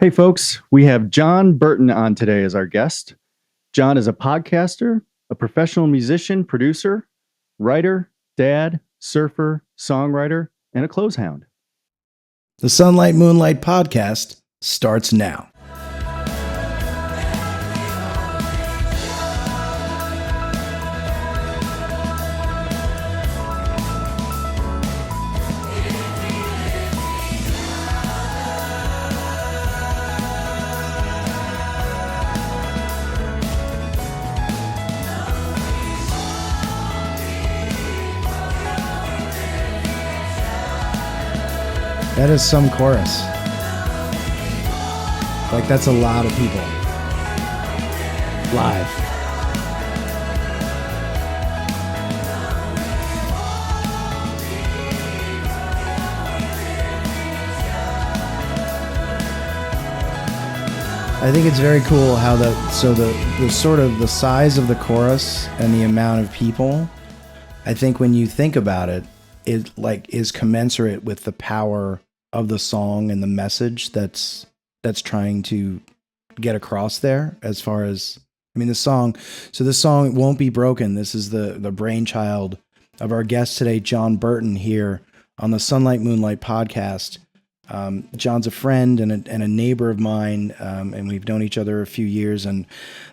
Hey, folks, we have John Burton on today as our guest. John is a podcaster, a professional musician, producer, writer, dad, surfer, songwriter, and a clothes hound. The Sunlight Moonlight podcast starts now. That is some chorus. Like, that's a lot of people. Live. I think it's very cool how the sort of the size of the chorus and the amount of people, I think when you think about it, it like is commensurate with the power of the song and the message that's trying to get across there. As far as, I mean, the song Won't Be Broken. This is the brainchild of our guest today, John Burton, here on the Sunlight Moonlight podcast. John's a friend and a neighbor of mine, and we've known each other a few years, and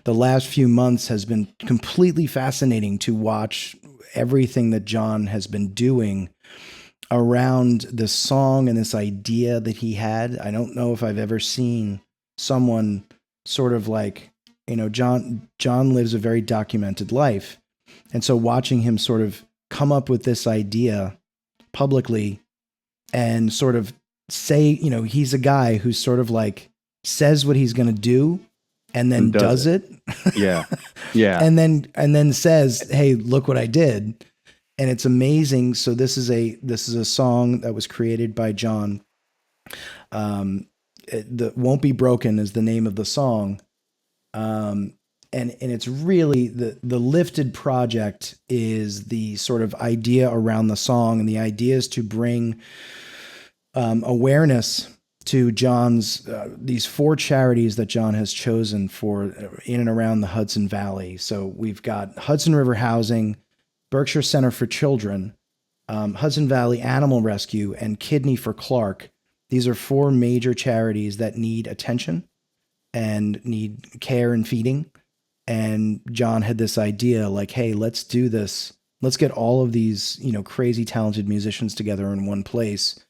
the last few months has been completely fascinating to watch everything that John has been doing around this song and this idea that he had. I don't know if I've ever seen someone sort of like, John lives a very documented life. And so watching him sort of come up with this idea publicly and sort of say, he's a guy who sort of like says what he's going to do and then does it. Yeah. Yeah. and then says, "Hey, look what I did." And it's amazing. So this is a song that was created by John. The Won't Be Broken is the name of the song. And it's really the Lifted project is the sort of idea around the song, and the idea is to bring awareness to John's these 4 charities that John has chosen for in and around the Hudson Valley. So we've got Hudson River Housing, Berkshire Center for Children, Hudson Valley Animal Rescue, and Kidney for Clark. These are 4 major charities that need attention and need care and feeding. And John had this idea like, hey, let's do this. Let's get all of these, crazy talented musicians together in one place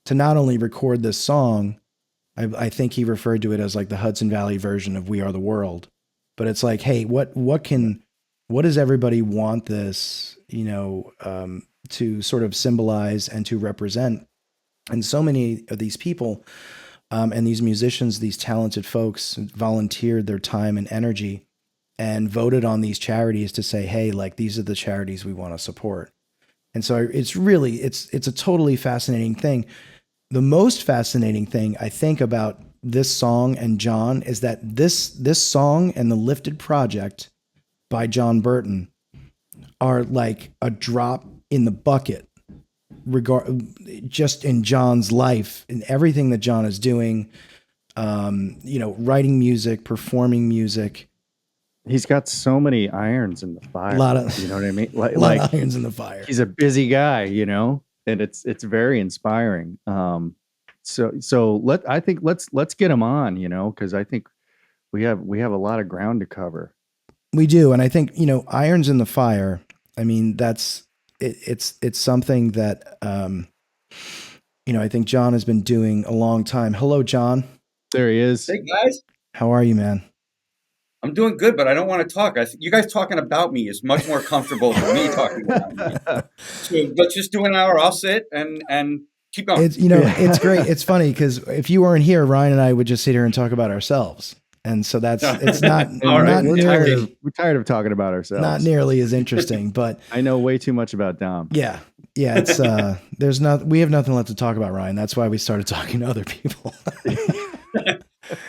to not only record this song. I think he referred to it as like the Hudson Valley version of We Are the World. But it's like, hey, what does everybody want this, to sort of symbolize and to represent? And so many of these people and these musicians, these talented folks volunteered their time and energy and voted on these charities to say, hey, like, these are the charities we want to support. And so it's really, it's a totally fascinating thing. The most fascinating thing I think about this song and John is that this song and the Lifted project by John Burton are like a drop in the bucket just in John's life and everything that John is doing, writing music, performing music. He's got so many irons in the fire. A lot of, you know what I mean? Like of irons in the fire. He's a busy guy, and it's very inspiring. So let's get him on, because I think we have a lot of ground to cover. We do. And I think, irons in the fire, I mean, it's something that, I think John has been doing a long time. Hello, John. There he is. Hey, guys. How are you, man? I'm doing good, but I don't want to talk. You guys talking about me is much more comfortable than me talking about me. So let's just do an hour. I'll sit and keep going. It's great. It's funny because if you weren't here, Ryan and I would just sit here and talk about ourselves. And so it's not, we're tired of talking about ourselves. Not nearly as interesting, but I know way too much about Dom. Yeah. It's, we have nothing left to talk about, Ryan. That's why we started talking to other people.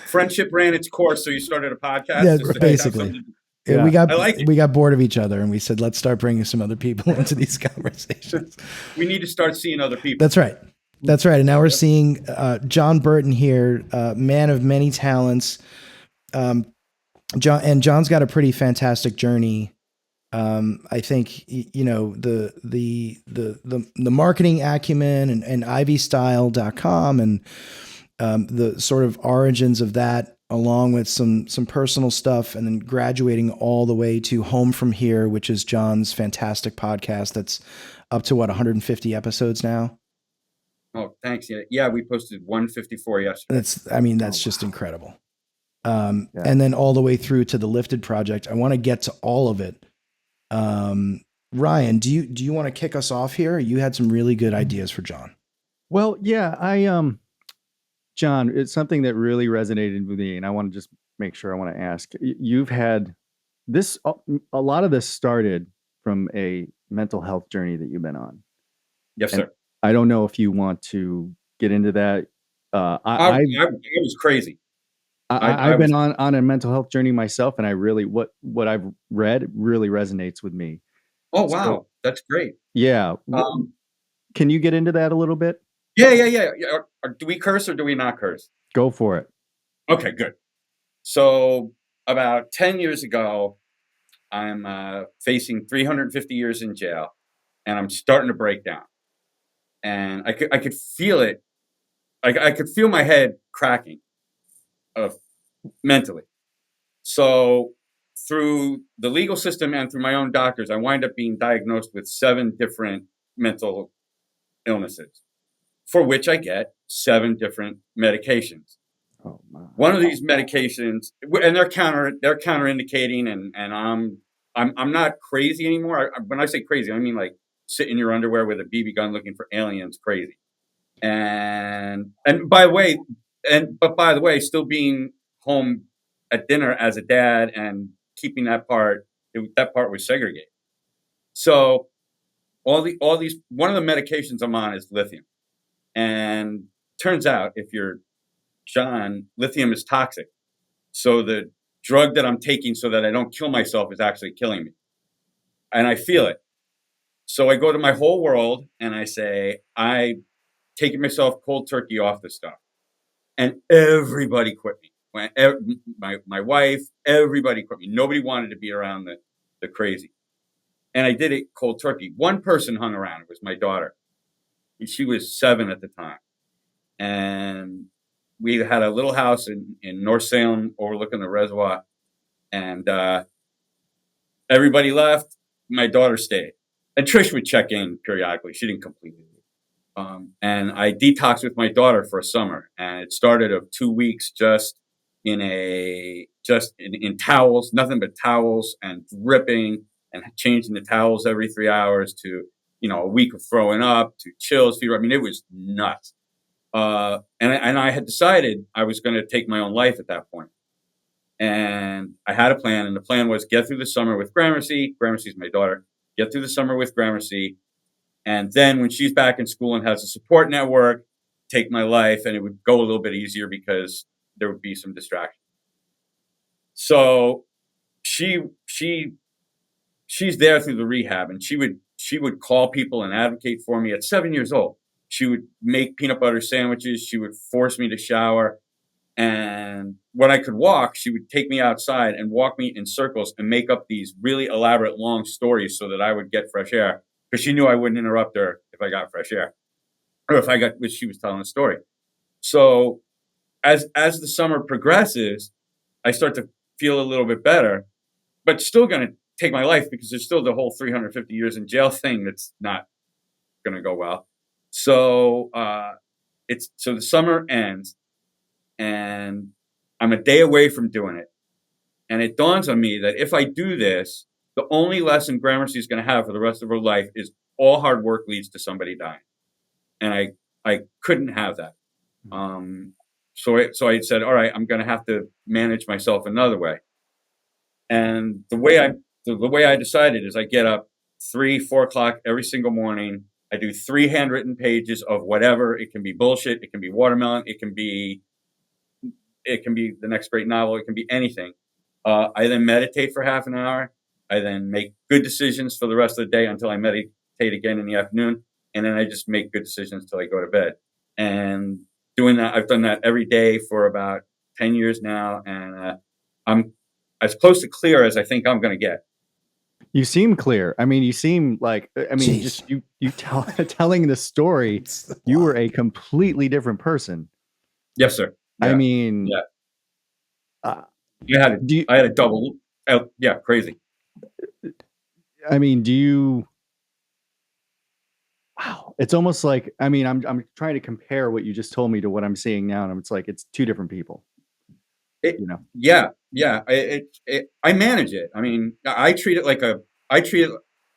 Friendship ran its course, so you started a podcast. Yeah, basically. Yeah. We got bored of each other, and we said, let's start bringing some other people into these conversations. We need to start seeing other people. That's right. That's right. And now we're seeing John Burton here, man of many talents. John's got a pretty fantastic journey. I think the marketing acumen and ivystyle.com and the sort of origins of that, along with some personal stuff, and then graduating all the way to Home From Here, which is John's fantastic podcast that's up to 150 episodes now. Oh, thanks. Yeah, we posted 154 yesterday. That's just incredible. And then all the way through to the Lifted project. I want to get to all of it. Ryan, do you want to kick us off here? You had some really good ideas for John. Well, yeah, John, it's something that really resonated with me, and I want to just make sure I want to ask. You've had this, a lot of this started from a mental health journey that you've been on. Yes, and sir. I don't know if you want to get into that. I was crazy. I've been on a mental health journey myself, and I really, what I've read really resonates with me. Oh, wow. That's great. Yeah. Can you get into that a little bit? Yeah. Do we curse or do we not curse? Go for it. Okay, good. So about 10 years ago, I'm facing 350 years in jail, and I'm starting to break down. And I could feel it. I could feel my head cracking mentally. So through the legal system and through my own doctors, I wind up being diagnosed with 7 different mental illnesses, for which I get 7 different medications. Oh, my. One of these medications, and they're counterindicating, and I'm not crazy anymore. When I say crazy, I mean like sit in your underwear with a BB gun looking for aliens, crazy. And by the way, still being home at dinner as a dad and keeping that part was segregated. So all these, one of the medications I'm on is lithium. And turns out, if you're John, lithium is toxic. So the drug that I'm taking so that I don't kill myself is actually killing me. And I feel it. So I go to my whole world and I say, I taking myself cold turkey off this stuff. And everybody quit me. My wife, everybody quit me. Nobody wanted to be around the crazy. And I did it cold turkey. One person hung around. It was my daughter. She was 7 at the time. And we had a little house in North Salem overlooking the reservoir. And everybody left. My daughter stayed. And Trish would check in periodically. She didn't completely leave. And I detoxed with my daughter for a summer. And it started of 2 weeks just in towels, nothing but towels, and dripping and changing the towels every 3 hours, to, a week of throwing up, to chills, fever. I mean, it was nuts. And I had decided I was going to take my own life at that point. And I had a plan, and the plan was get through the summer with Gramercy. Gramercy's my daughter. Get through the summer with Gramercy. And then when she's back in school and has a support network, take my life, and it would go a little bit easier because there would be some distraction. So she's there through the rehab, and she would call people and advocate for me at 7 years old. She would make peanut butter sandwiches. She would force me to shower. And when I could walk, she would take me outside and walk me in circles and make up these really elaborate long stories so that I would get fresh air, because she knew I wouldn't interrupt her if I got fresh air, or if she was telling a story. So as the summer progresses, I start to feel a little bit better, but still going to take my life, because there's still the whole 350 years in jail thing that's not going to go well. So so the summer ends, and I'm a day away from doing it. And it dawns on me that if I do this, the only lesson Gramercy is going to have for the rest of her life is all hard work leads to somebody dying. And I couldn't have that. So I said, all right, I'm going to have to manage myself another way. And the way I decided is I get up 3-4 o'clock every single morning. I do 3 handwritten pages of whatever. It can be bullshit. It can be watermelon. It can be the next great novel. It can be anything. I then meditate for half an hour. I then make good decisions for the rest of the day until I meditate again in the afternoon. And then I just make good decisions till I go to bed. and doing that. I've done that every day for about 10 years now, and I'm as close to clear as I think I'm going to get. You seem clear. I mean, you seem like, I mean, Jeez. just telling the story, It's a you lot. were a completely different person. Yes, sir. I Yeah. mean, Yeah. uh, I had a double. Yeah, crazy. I mean, do you? Wow, it's almost like, I mean, I'm trying to compare what you just told me to what I'm seeing now, and it's like it's two different people. It, You know? yeah, yeah. I manage it. I mean, I treat it like I treat it,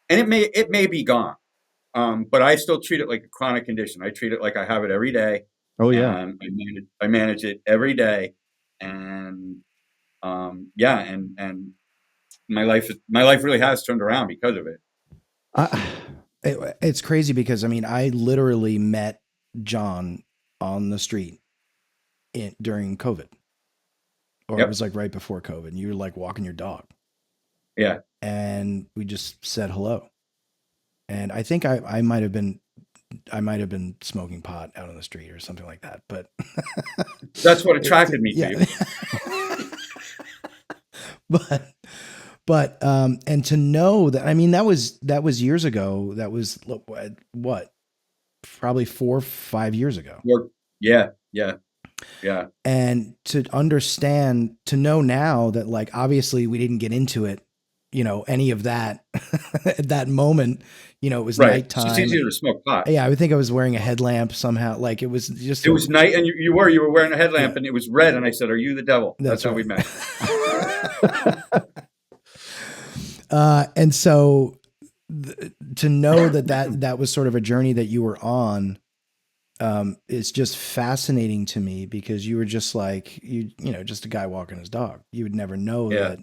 and it may be gone, but I still treat it like a chronic condition. I treat it like I have it every day, Oh yeah. and I manage it every day, and yeah, and my life really has turned around because of it. It's crazy because I mean, I literally met John on the street during COVID, or it Yep. was like right before COVID. And you were like walking your dog, Yeah. and we just said hello. And I think I might have been smoking pot out on the street or something like that. But That's what attracted me to yeah. you. but and to know that, I mean, that was years ago. That was what, probably 4 or 5 years ago. Yeah, yeah, yeah. And to understand, to know now that, like, obviously we didn't get into it, you know, any of that at that moment. You know, it was Right. It's just nighttime. easier to smoke pot. Yeah, I would think I was wearing a headlamp somehow. Like, it was just. It was night, and you were wearing a headlamp, Yeah. and it was red, and I said, "Are you the devil?" That's how right. we met. And so to know that was sort of a journey that you were on, it's just fascinating to me, because you were just like, you know, just a guy walking his dog. You would never know Yeah. that,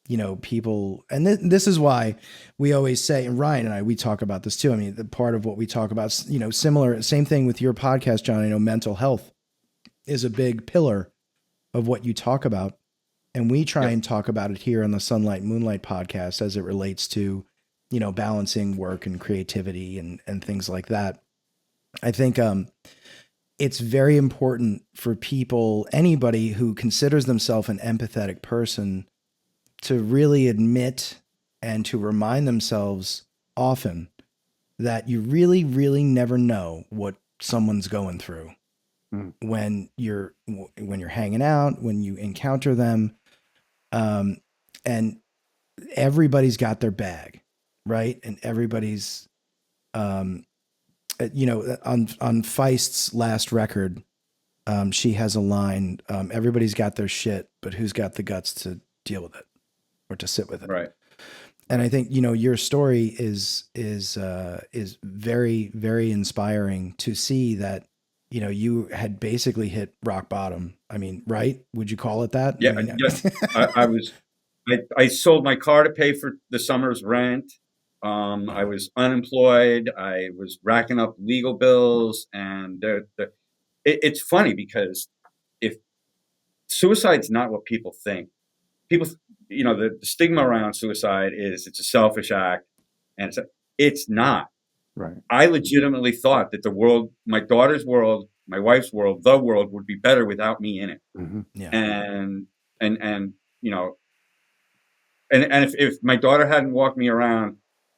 you know, people, and this is why we always say, and Ryan and I, we talk about this too. I mean, the part of what we talk about, you know, same thing with your podcast, John. I know mental health is a big pillar of what you talk about. And we try and talk about it here on the Sunlight Moonlight podcast as it relates to, you know, balancing work and creativity and things like that. I think it's very important for people, anybody who considers themselves an empathetic person, to really admit and to remind themselves often that you really, really never know what someone's going through when you're hanging out, when you encounter them. And everybody's got their bag, right? And everybody's, you know, on Feist's last record, she has a line, everybody's got their shit, but who's got the guts to deal with it or to sit with it? Right. And I think, you know, your story is very, very inspiring to see that, you know, you had basically hit rock bottom. I mean, right? Would you call it that? Yeah. I mean, I sold my car to pay for the summer's rent. I was unemployed. I was racking up legal bills, and it's funny because if suicide's not what people think, people, you know, the stigma around suicide is it's a selfish act, and it's not. Right. I legitimately thought that the world, my daughter's world, my wife's world, the world would be better without me in it. Mm-hmm. Yeah. And you know, and if my daughter hadn't walked me around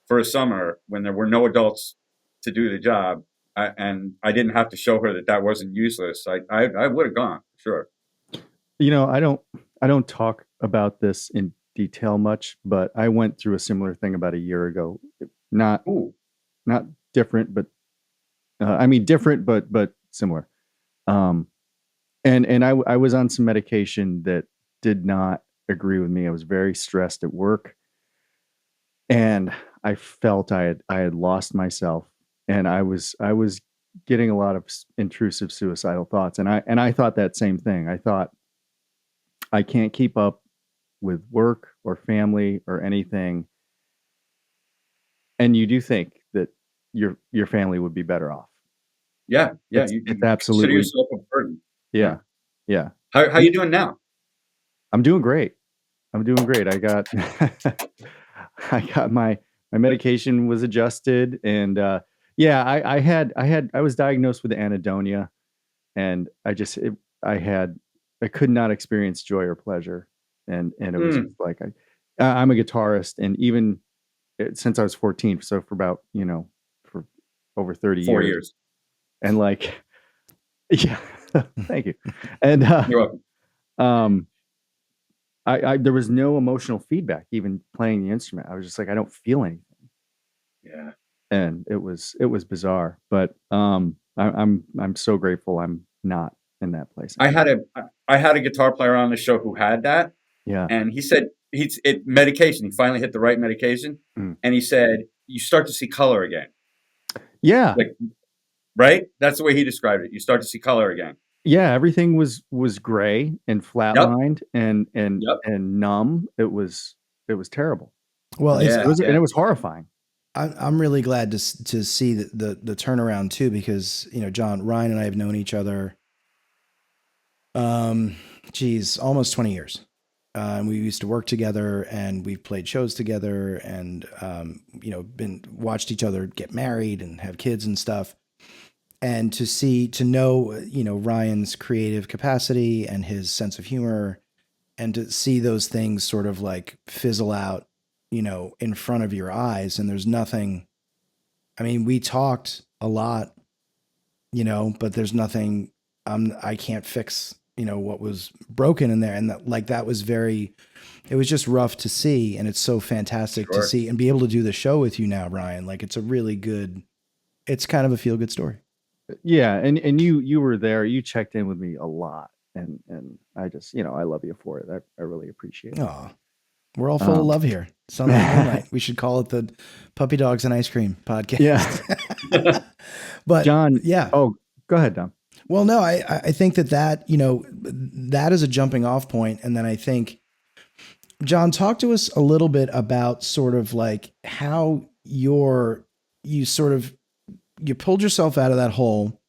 for a summer when there were no adults to do the job, and I didn't have to show her that wasn't useless, I would have gone, sure. You know, I don't talk about this in detail much, but I went through a similar thing about a year ago. Not different, but I mean different, but similar. And I was on some medication that did not agree with me. I was very stressed at work, and I felt I had lost myself, and I was getting a lot of intrusive suicidal thoughts, and I thought that same thing. I thought, I can't keep up with work or family or anything. And you do think that your family would be better off. Yeah. It's absolutely, consider yourself a burden. Yeah. How you doing now? I'm doing great. I got my medication was adjusted, and Yeah, I was diagnosed with anhedonia, and I could not experience joy or pleasure, and it was Mm, just like I'm a guitarist, and even since I was 14, so for about for over 30 4 years, years. and like yeah, thank you, and You're welcome. um I there was no emotional feedback even playing the instrument. I was just like I don't feel anything, Yeah. and it was bizarre, but I'm so grateful I'm not in that place I anymore. had a I had a guitar player on the show who had that, Yeah. and he said medication. He finally hit the right medication, Mm. and he said you start to see color again. Yeah. Like, right? That's the way he described it. You start to see color again. Yeah, everything was gray and Yep. flatlined Yep. and numb. It was terrible. Well, it's Yeah. And Yeah. it was horrifying. I'm really glad to see the turnaround too, because John, Ryan and I have known each other, um, geez, almost 20 years. And we used to work together, and we've played shows together, and been watched each other get married and have kids and stuff. And to know Ryan's creative capacity and his sense of humor, and to see those things sort of like fizzle out, in front of your eyes, and there's nothing. I mean, we talked a lot, but there's nothing. I can't fix, what was broken in there, and that was very. It was just rough to see, and it's so fantastic to Sure. see and be able to do the show with you now, Ryan. Like, it's a really good. It's kind of a feel good story. Yeah, and you were there. You checked in with me a lot, and I just I love you for it. I really appreciate it. Oh, we're all full of love here. Sunlight, Moonlight. We should call it the Puppy Dogs and Ice Cream podcast. Yeah. But John. yeah. Oh, go ahead, Dom. Well, no, I think that that is a jumping off point, and then I think John, talk to us a little bit about sort of like how you sort of you pulled yourself out of that hole.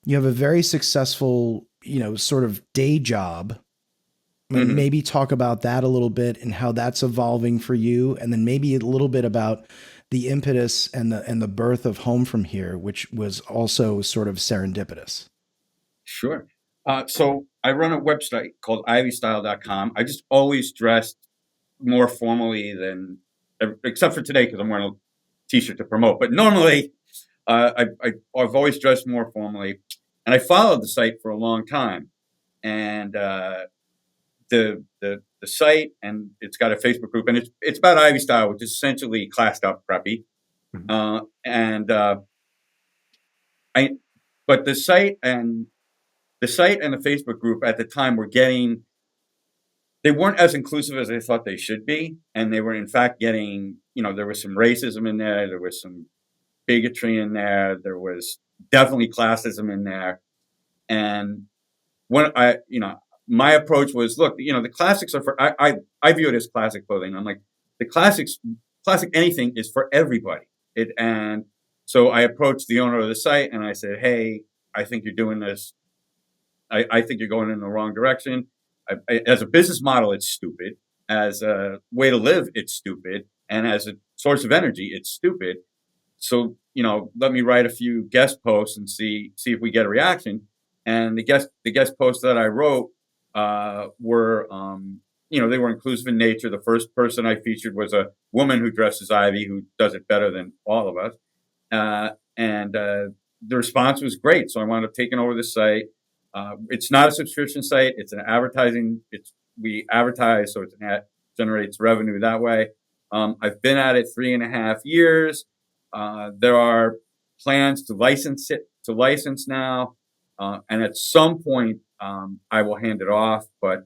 You have a very successful, sort of day job. Mhm. Maybe talk about that a little bit and how that's evolving for you, and then maybe a little bit about the impetus and the birth of Home From Here, which was also sort of serendipitous. Sure. So I run a website called ivystyle.com. I just always dressed more formally than, except for today because I'm wearing a t-shirt to promote. But normally, I've always dressed more formally, and I followed the site for a long time. And the site, and it's got a Facebook group, and it's about Ivy Style, which is essentially classed up preppy. And I, but the site and the Facebook group at the time they weren't as inclusive as I thought they should be. And they were in fact getting, there was some racism in there. There was some bigotry in there. There was definitely classism in there. And when my approach was, look, the classics are I view it as classic clothing. I'm like, the classic anything is for everybody. And so I approached the owner of the site and I said, hey, I think you're doing this. I think you're going in the wrong direction. As a business model, it's stupid. As a way to live, it's stupid. And as a source of energy, it's stupid. So, let me write a few guest posts and see if we get a reaction. And the guest posts that I wrote were, they were inclusive in nature. The first person I featured was a woman who dresses Ivy, who does it better than all of us. And the response was great. So I wound up taking over the site. It's not a subscription site. It's an advertising. We advertise, so it generates revenue that way. I've been at it 3.5 years. There are plans to license now, and at some point I will hand it off, but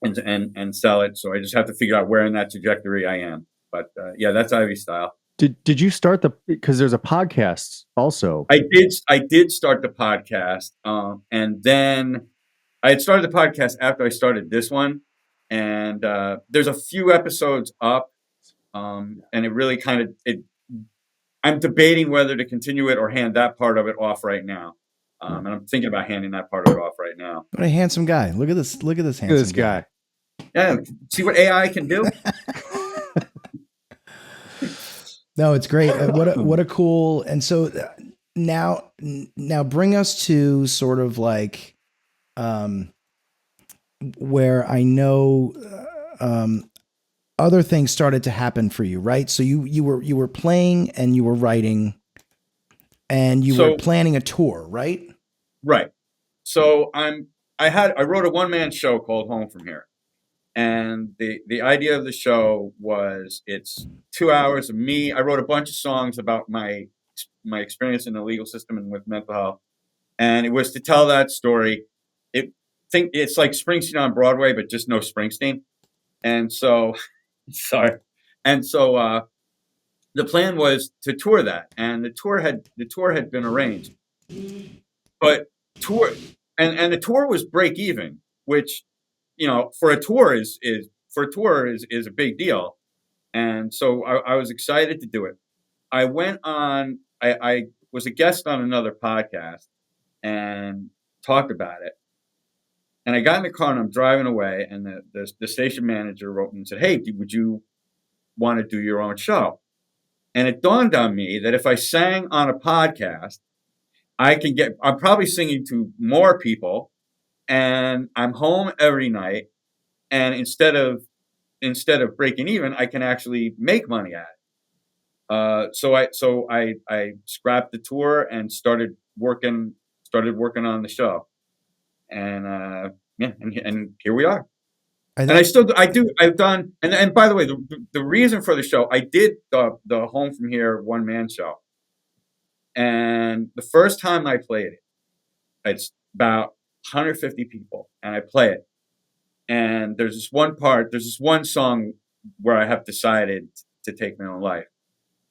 and sell it. So I just have to figure out where in that trajectory I am. But yeah, that's Ivy Style. Did you start because there's a podcast also? I did start the podcast, and then I had started the podcast after I started this one, and there's a few episodes up, and it really kind of I'm debating whether to continue it or hand that part of it off right now, and I'm thinking about handing that part of it off right now. What a handsome guy! Look at this! Look at this handsome This guy. Yeah, see what AI can do. No, it's great. What a cool. And so now bring us to sort of like, where I know, other things started to happen for you, right? So you were playing and you were writing and you were planning a tour, right? Right. So I wrote a one-man show called Home From Here. And the idea of the show was it's 2 hours of me. I wrote a bunch of songs about my experience in the legal system and with mental health. And it was to tell that story. It's like Springsteen on Broadway, but just no Springsteen. And so sorry. And so the plan was to tour that. And the tour had been arranged. But tour and the tour was break even, which for a tour is a big deal. And so I was excited to do it. I went on. I was a guest on another podcast and talked about it. And I got in the car and I'm driving away, and the station manager wrote me and said, "Hey, would you want to do your own show?" And it dawned on me that if I sang on a podcast, I'm probably singing to more people, and I'm home every night. And instead of breaking even, I can actually make money at it. So I scrapped the tour and started working on the show, and and here we are. And I've done, and by the way, the reason for the show, I did the Home From Here one man show, and the first time I played it, it's about 150 people, and I play it. And there's this one song where I have decided to take my own life.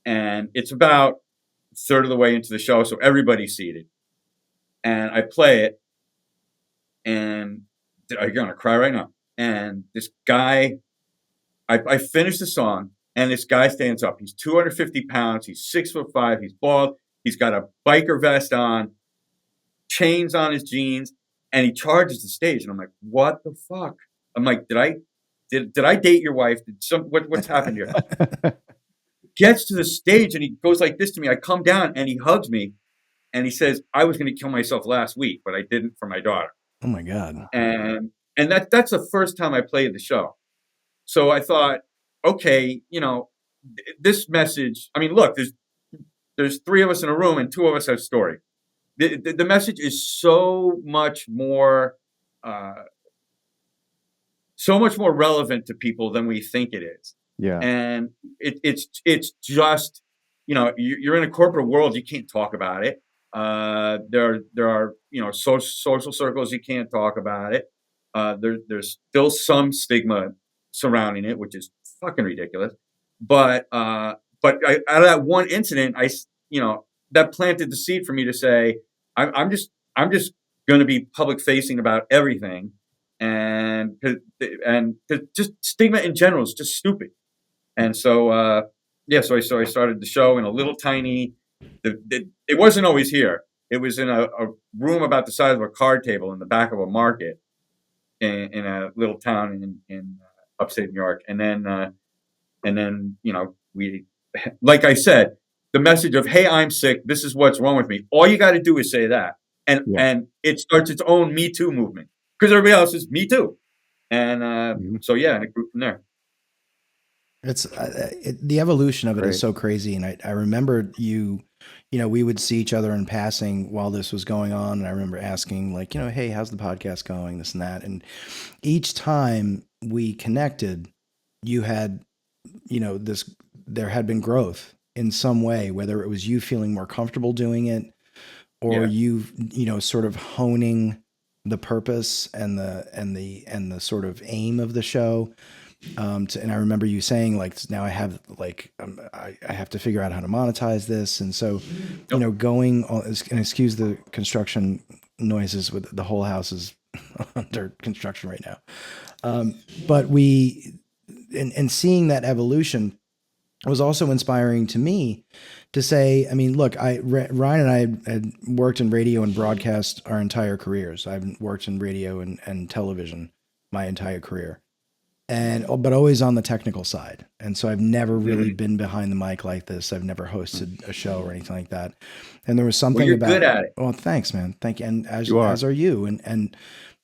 And it's about a third of the way into the show, so everybody's seated. And I play it, and I'm going to cry right now. And this guy, I finished the song, and this guy stands up. He's 250 pounds. He's 6'5". He's bald. He's got a biker vest on, chains on his jeans, and he charges the stage. And I'm like, what the fuck? I'm like, did I date your wife? What's happened here? Gets to the stage and he goes like this to me. I come down and he hugs me and he says, "I was going to kill myself last week, but I didn't for my daughter." Oh my God. And that's the first time I played the show. So I thought, okay, this message, I mean, look, there's 3 of us in a room and 2 of us have story. The message is so much more relevant to people than we think it is. Yeah. And it's just, you're in a corporate world, you can't talk about it. There are social circles, you can't talk about it. There's still some stigma surrounding it, which is fucking ridiculous. But out of that one incident, that planted the seed for me to say, I'm just going to be public facing about everything. And just stigma in general is just stupid. And so, so I started the show in a little tiny, it wasn't always here. It was in a room about the size of a card table in the back of a market in a little town in upstate New York. And then, we, like I said, the message of, "Hey, I'm sick. This is what's wrong with me." All you got to do is say that. And it starts its own Me Too movement. Because everybody else is Me Too. And and it grew from there. It's the evolution of it is so crazy. And I remember we would see each other in passing while this was going on. And I remember asking like, "Hey, how's the podcast going?" This and that. And each time we connected, you had, there had been growth in some way, whether it was you feeling more comfortable doing it or you sort of honing the purpose and the sort of aim of the show. And I remember you saying like, now I have like, I have to figure out how to monetize this. And so, going on, and excuse the construction noises, with the whole house is under construction right now. But and seeing that evolution was also inspiring to me to say, I mean, look, Ryan and I had worked in radio and broadcast our entire careers. I've worked in radio and television my entire career. but always on the technical side. And so I've never really been behind the mic like this. I've never hosted a show or anything like that. And there was something you're about good at it. Oh, thanks, man. Thank you. And as are you. And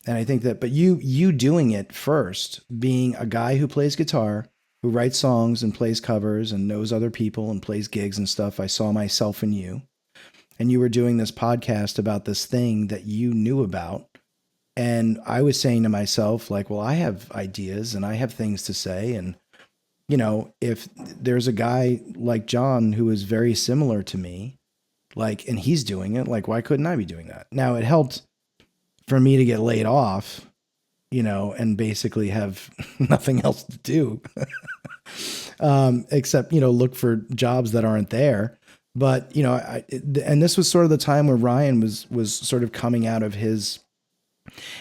I think that, but you doing it first, being a guy who plays guitar, who writes songs and plays covers and knows other people and plays gigs and stuff. I saw myself in you. And you were doing this podcast about this thing that you knew about. And I was saying to myself, like, well, I have ideas and I have things to say. And, you know, if there's a guy like John who is very similar to me, like, and he's doing it, like, why couldn't I be doing that? Now, it helped for me to get laid off, you know, and basically have nothing else to do except, you know, look for jobs that aren't there. But, you know, and this was sort of the time where Ryan was sort of coming out of his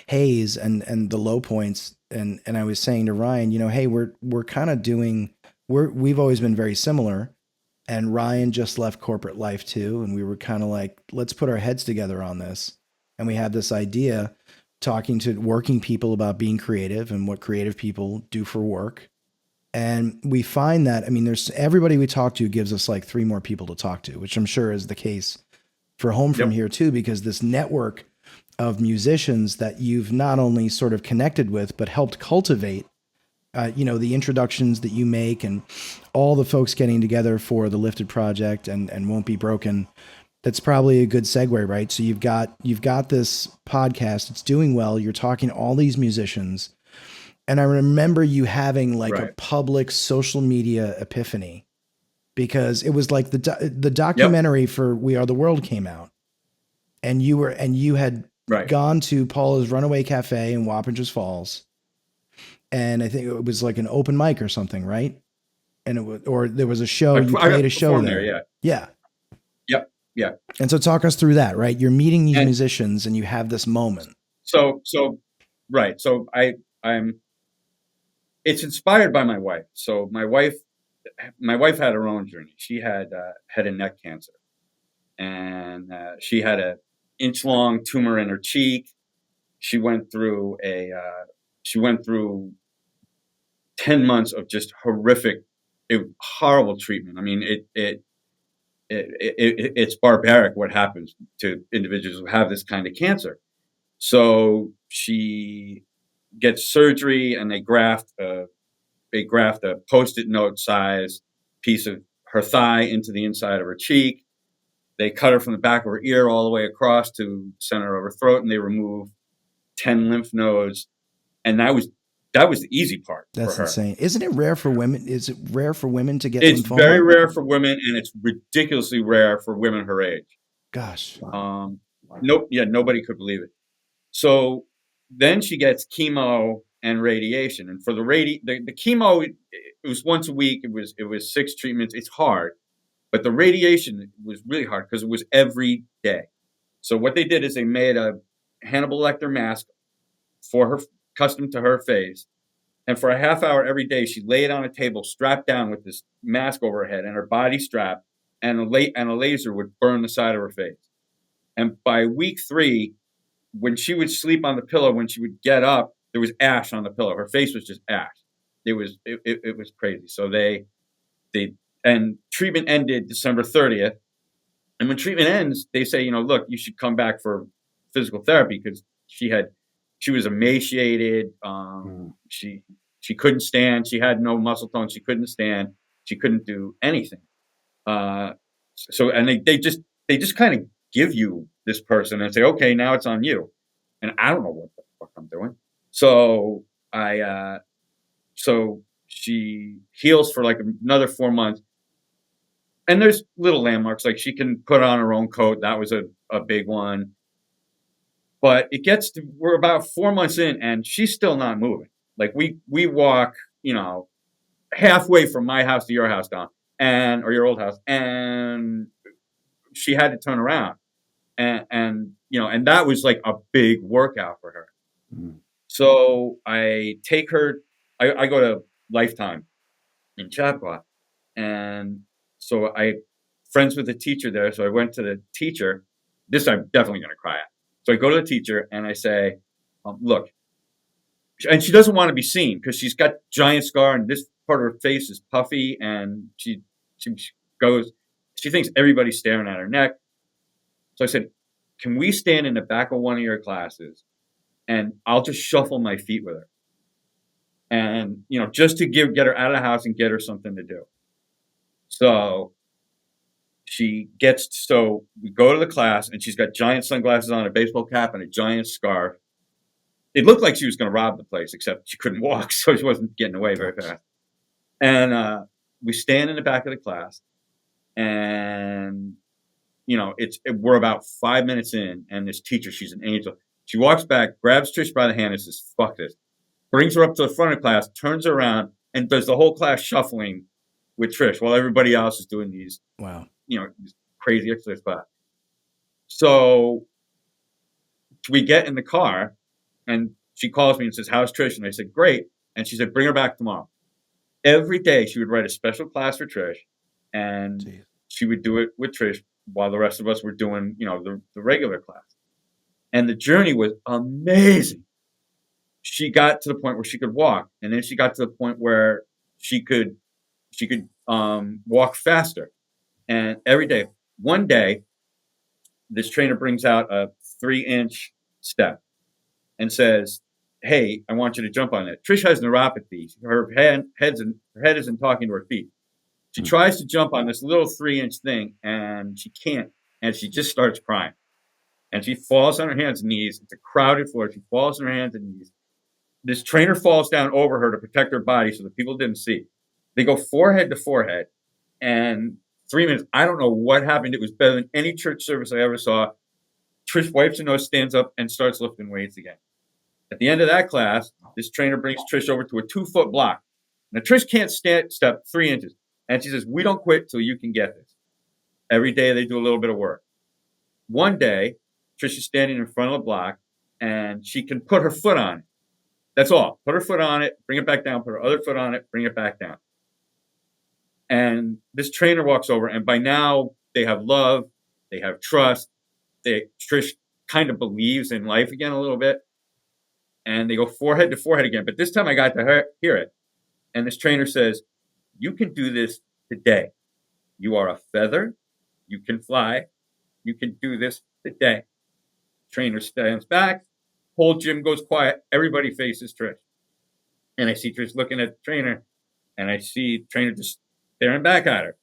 haze and the low points. And I was saying to Ryan, you know, hey, we're kind of we've always been very similar. And Ryan just left corporate life too. And we were kind of like, let's put our heads together on this. And we had this idea, talking to working people about being creative and what creative people do for work. And we find that, I mean, there's everybody we talk to gives us like 3 more people to talk to, which I'm sure is the case for Home From Here too, because this network of musicians that you've not only sort of connected with, but helped cultivate, you know, the introductions that you make and all the folks getting together for the Lifted Project and Won't Be Broken. That's probably a good segue, right? So you've got this podcast, it's doing well. You're talking to all these musicians. And I remember you having like a public social media epiphany, because it was like the documentary for We Are the World came out, and you had gone to Paula's Runaway Cafe in Wappingers Falls, and I think it was like an open mic or something, right? And it was, or there was a show, you played a show there. Yeah. And so talk us through that, right? You're meeting these musicians and you have this moment. So I'm it's inspired by my wife. So my wife had her own journey. She had head and neck cancer, and she had an inch-long tumor in her cheek. She went through 10 months of just horrible treatment. I mean, it's barbaric what happens to individuals who have this kind of cancer. So she gets surgery, and they graft a Post-it note size piece of her thigh into the inside of her cheek. They cut her from the back of her ear all the way across to the center of her throat, and they remove 10 lymph nodes. And that was the easy part. That's insane. Isn't it rare for women? Is it rare for women to get lymphoma? It's very rare for women, and it's ridiculously rare for women her age. Gosh. Nobody could believe it. So then she gets chemo and radiation. And for the chemo, it was once a week. It was 6 treatments. It's hard. But the radiation was really hard because it was every day. So what they did is they made a Hannibal Lecter mask for her, custom to her face. And for a half hour every day, she laid on a table, strapped down with this mask over her head and her body strapped, and a laser would burn the side of her face. And by week 3, when she would sleep on the pillow, when she would get up, there was ash on the pillow. Her face was just ash. It was crazy. So and treatment ended December 30th. And when treatment ends, they say, look, you should come back for physical therapy, because she was emaciated. She couldn't stand. She had no muscle tone. She couldn't stand. She couldn't do anything. And they just kind of give you this person and say, okay, now it's on you. And I don't know what the fuck I'm doing. So so she heals for like another 4 months. And there's little landmarks, like she can put on her own coat. That was a big one. But we're about 4 months in, and she's still not moving. Like we walk, halfway from my house to your house, Don, or your old house, and she had to turn around, and that was like a big workout for her. Mm. So I take her. I go to Lifetime in Chappaqua, and so I friends with the teacher there. So I went to the teacher. This I'm definitely going to cry at. So I go to the teacher and I say, look, and she doesn't want to be seen because she's got giant scar and this part of her face is puffy, and she goes, she thinks everybody's staring at her neck. So I said, can we stand in the back of one of your classes and I'll just shuffle my feet with her, and just to get her out of the house and get her something to do. So so we go to the class and she's got giant sunglasses on, a baseball cap, and a giant scarf. It looked like she was going to rob the place, except she couldn't walk, so she wasn't getting away very fast. And we stand in the back of the class, and we're about 5 minutes in, and this teacher, she's an angel. She walks back, grabs Trish by the hand, and says, "Fuck this." Brings her up to the front of the class, turns her around, and does the whole class shuffling with Trish while everybody else is doing these, these crazy exercise class. So we get in the car, and she calls me and says, "How's Trish?" And I said, "Great." And she said, "Bring her back tomorrow." Every day she would write a special class for Trish, and she would do it with Trish while the rest of us were doing, the regular class. And the journey was amazing. She got to the point where she could walk, and then she got to the point where she could walk faster. And every day, one day, this trainer brings out a 3-inch step and says, "Hey, I want you to jump on it." Trish has neuropathy. Her head isn't talking to her feet. She tries to jump on this little 3-inch thing, and she can't. And she just starts crying. And she falls on her hands and knees. It's a crowded floor. She falls on her hands and knees. This trainer falls down over her to protect her body so that people didn't see. They go forehead to forehead. And 3 minutes, I don't know what happened. It was better than any church service I ever saw. Trish wipes her nose, stands up, and starts lifting weights again. At the end of that class, this trainer brings Trish over to a 2-foot block. Now, Trish can't step 3 inches. And she says, "We don't quit till you can get this." Every day they do a little bit of work. One day, Trish is standing in front of the block, and she can put her foot on it. That's all. Put her foot on it, bring it back down, put her other foot on it, bring it back down. And this trainer walks over, and by now they have love, they have trust. Trish kind of believes in life again a little bit. And they go forehead to forehead again. But this time I got to hear it. And this trainer says, "You can do this today. You are a feather. You can fly. You can do this today." Trainer stands back. Whole gym goes quiet. Everybody faces Trish. And I see Trish looking at the trainer. And I see trainer just staring back at her.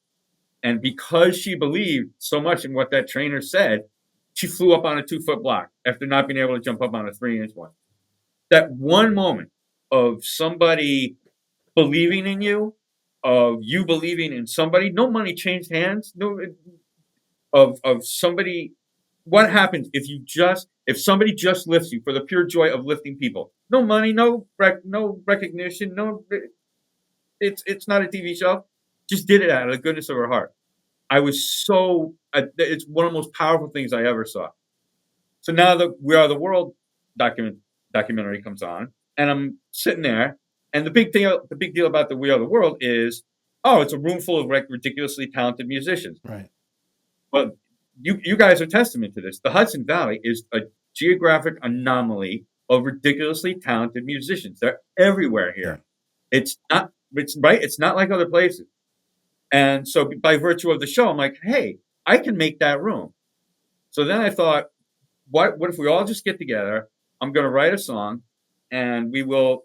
And because she believed so much in what that trainer said, she flew up on a 2-foot block after not being able to jump up on a 3-inch one. That one moment of somebody believing in you, of you believing in somebody, no money changed hands, of somebody. What happens if somebody just lifts you for the pure joy of lifting people? No money, no recognition, it's not a TV show. Just did it out of the goodness of her heart. It's one of the most powerful things I ever saw. So now the We Are the World documentary comes on, and I'm sitting there, and the big deal about the We Are the World is, it's a room full of ridiculously talented musicians. Right. Well, you guys are testament to this. The Hudson Valley is a geographic anomaly of ridiculously talented musicians. They're everywhere here. Yeah. It's not like other places. And so by virtue of the show, I'm like, hey, I can make that room. So then I thought, what if we all just get together? I'm going to write a song, and we will,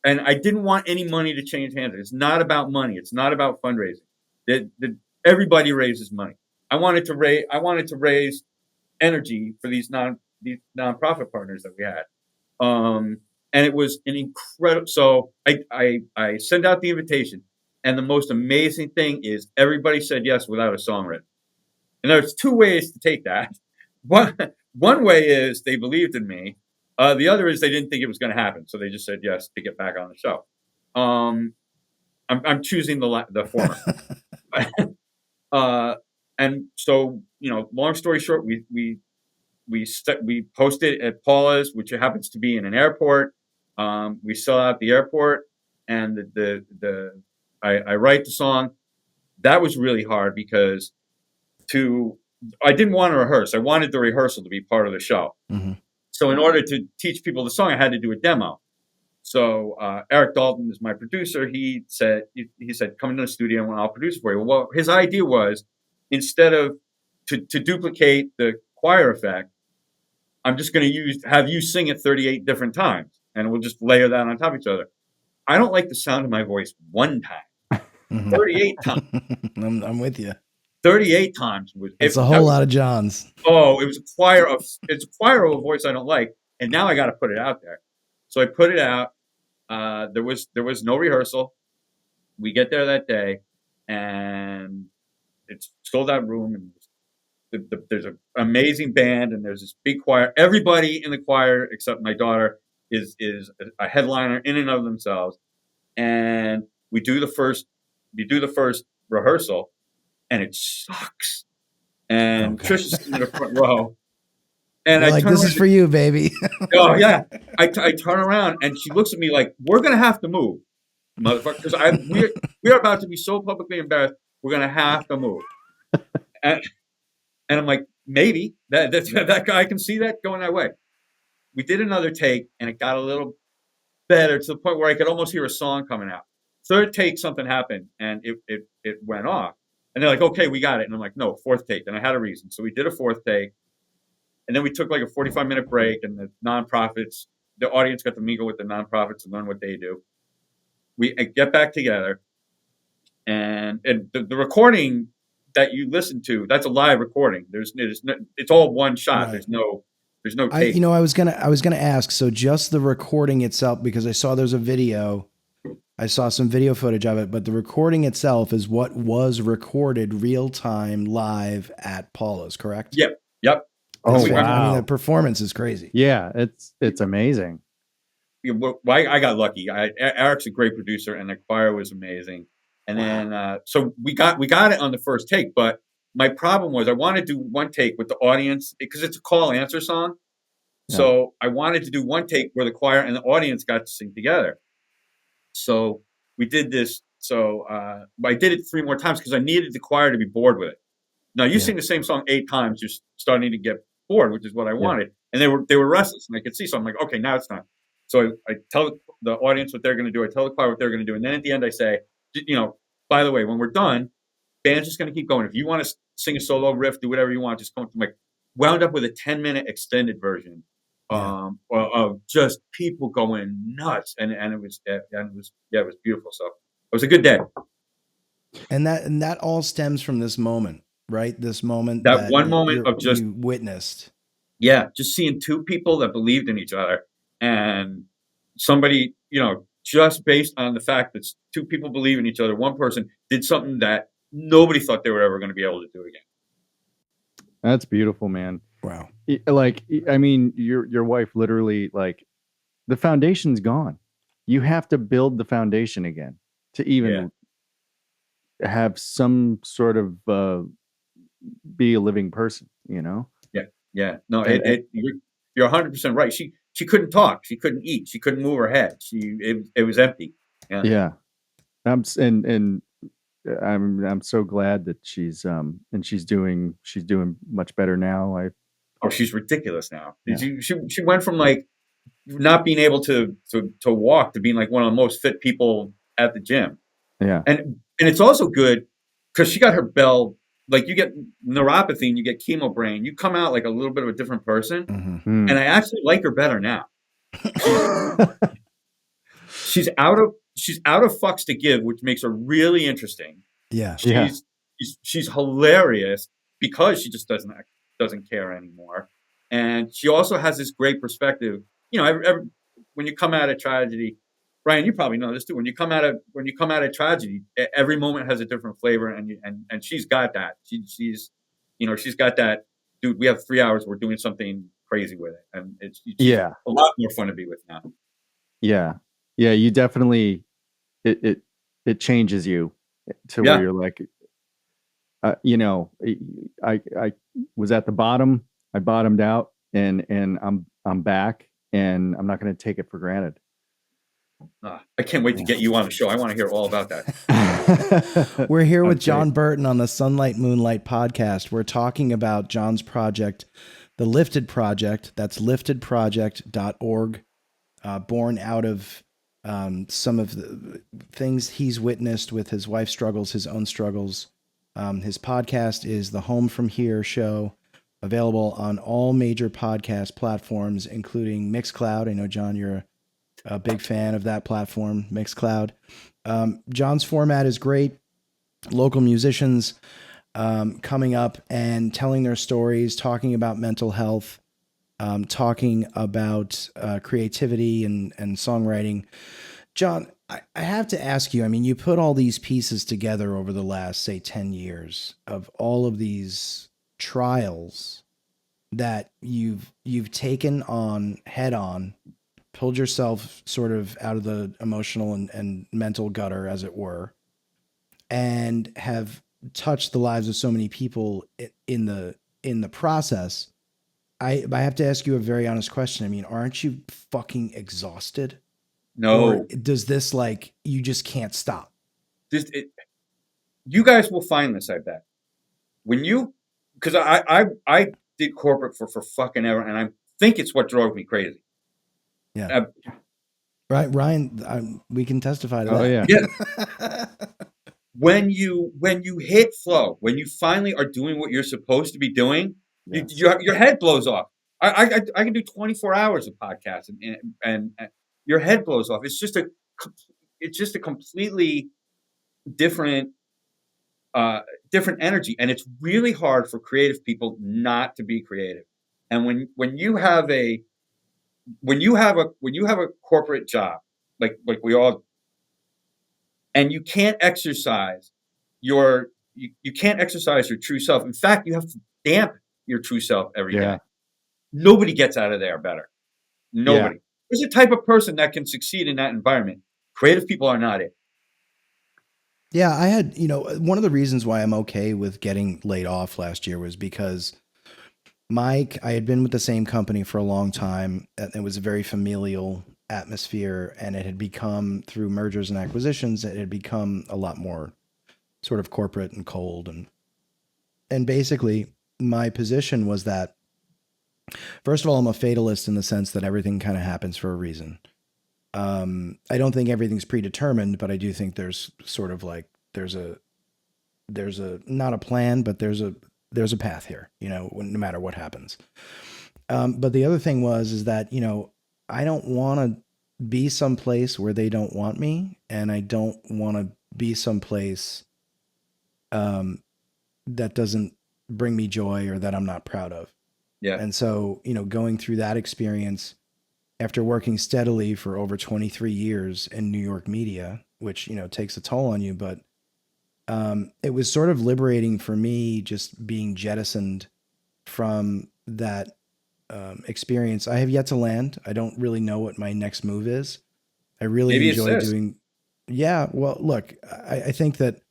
and I didn't want any money to change hands. It's not about money. It's not about fundraising. Everybody raises money. I wanted to raise energy for these nonprofit partners that we had. And it was an incredible. So I sent out the invitation, and the most amazing thing is everybody said yes without a song written. And there's 2 ways to take that. One way is they believed in me. The other is they didn't think it was going to happen, so they just said yes to get back on the show. I'm choosing the former. And so, long story short, we posted at Paula's, which happens to be in an airport. We sell out the airport, and I write the song. That was really hard because I didn't want to rehearse. I wanted the rehearsal to be part of the show. Mm-hmm. So in order to teach people the song, I had to do a demo. So Eric Dalton is my producer. He said, come into the studio and I'll produce for you. Well, his idea was, instead of to duplicate the choir effect, I'm just going to have you sing it 38 different times, and we'll just layer that on top of each other. I don't like the sound of my voice one time. 38 times. I'm with you. 38 times was. It's a whole lot of Johns. Oh, it's a choir of a voice I don't like, and now I got to put it out there. So I put it out. There was no rehearsal. We get there that day, and it's sold out room, and there's an amazing band, and there's this big choir. Everybody in the choir except my daughter is a headliner in and of themselves. And we do the first rehearsal, and it sucks. And Trish is in the front row, and I this is for you, baby. Oh yeah, I turn around, and she looks at me like, "We're gonna have to move, motherfucker," because we're about to be so publicly embarrassed. We're gonna have to move. And I'm like, maybe that guy can see that going that way. We did another take, and it got a little better to the point where I could almost hear a song coming out. Third take, something happened, and it went off. And they're like, okay, we got it. And I'm like, no, fourth take. And I had a reason. So we did a fourth take, and then we took like a 45-minute break, and the audience got to mingle with the nonprofits and learn what they do. We get back together, and the recording that you listen to, that's a live recording. It's all one shot. Right. There's no take. I was gonna ask. So just the recording itself, because I saw there's a video. I saw some video footage of it, but the recording itself is what was recorded real time live at Paula's, correct? Yep. Oh wow! I mean, the performance is crazy. Yeah, it's amazing. I got lucky. Eric's a great producer, and the choir was amazing. And then, so we got it on the first take, but my problem was I wanted to do one take with the audience because it's a call answer song. Yeah. So I wanted to do one take where the choir and the audience got to sing together. So we did this. So I did it 3 more times because I needed the choir to be bored with it. Now you sing the same song 8 times, you're starting to get bored, which is what I wanted. And they were restless, and I could see. So I'm like, okay, now it's time. So I tell the audience what they're going to do. I tell the choir what they're going to do, and then at the end I say, by the way, when we're done, band's just going to keep going. If you want to sing a solo riff, do whatever you want. Just come. Like, wound up with a 10-minute extended version of just people going nuts, and it was beautiful. So it was a good day. And that all stems from this moment, right? This moment, that one moment of just you witnessed. Yeah, just seeing 2 people that believed in each other, and somebody, just based on the fact that 2 people believe in each other, one person did something that nobody thought they were ever going to be able to do again. That's beautiful, man. Wow. Like, I mean, your wife literally, like, the foundation's gone. You have to build the foundation again to even have some sort of be a living person, Yeah. No, you're 100% right. She couldn't talk. She couldn't eat. She couldn't move her head. It was empty. Yeah. I'm so glad that she's doing much better now. She's ridiculous now. Yeah. She went from like not being able to walk to being like one of the most fit people at the gym. Yeah. And it's also good because she got her bell. Like, you get neuropathy and you get chemo brain, you come out like a little bit of a different person. Mm-hmm. And I actually like her better now. She's out of fucks to give, which makes her really interesting. Yeah. She's hilarious because she just doesn't care anymore. And she also has this great perspective. When you come out of tragedy, Brian, you probably know this too. When you come out of tragedy, every moment has a different flavor, and she's got that. She's got that. Dude, we have 3 hours. We're doing something crazy with it, and it's a lot more fun to be with now. Yeah. You definitely it changes you to where you're like, I was at the bottom. I bottomed out, and I'm back, and I'm not going to take it for granted. I can't wait to get you on the show. I want to hear all about that. We're here with John Burton on the Sunlight Moonlight podcast. We're talking about John's project, the Lifted Project. That's liftedproject.org, born out of some of the things he's witnessed with his wife's struggles, his own struggles. His podcast is the Home From Here show, available on all major podcast platforms, including Mixcloud. I know, John, you're a big fan of that platform, Mixcloud. John's format is great. Local musicians coming up and telling their stories, talking about mental health, talking about creativity and songwriting. John, I have to ask you, I mean, you put all these pieces together over the last, say, 10 years of all of these trials that you've taken on head on, pulled yourself sort of out of the emotional and mental gutter, as it were, and have touched the lives of so many people in the process. I have to ask you a very honest question. I mean, aren't you fucking exhausted? Or No, does this, like, you just can't stop? you guys will find this. I bet when you, because I did corporate for fucking ever, and I think it's what drove me crazy. Yeah. Uh, Right, Ryan, we can testify to Oh, that. yeah, when you hit flow, when you finally are doing what you're supposed to be doing, yes. your head blows off. I can do 24 hours of podcasts, and your head blows off. It's just a completely different different energy, and it's really hard for creative people not to be creative. And when you have a corporate job, like we all, and you can't exercise your true self. In fact, you have to damp your true self every day. Yeah. Nobody gets out of there better. Yeah. Nobody. There's a type of person that can succeed in that environment. Creative people are not it. Yeah, I had, one of the reasons why I'm okay with getting laid off last year was because Mike, I had been with the same company for a long time. And it was a very familial atmosphere, and it had become, through mergers and acquisitions, it had become a lot more sort of corporate and cold. And basically, my position was that, first of all, I'm a fatalist in the sense that everything kind of happens for a reason. I don't think everything's predetermined, but I do think there's sort of like there's a not a plan, but there's a path here, no matter what happens. But the other thing is that I don't want to be someplace where they don't want me, and I don't want to be someplace that doesn't bring me joy or that I'm not proud of. Yeah. And so, going through that experience after working steadily for over 23 years in New York media, which, takes a toll on you, but it was sort of liberating for me just being jettisoned from that experience. I have yet to land. I don't really know what my next move is. I really Maybe it's enjoy this. doing. Yeah, well, look, I think that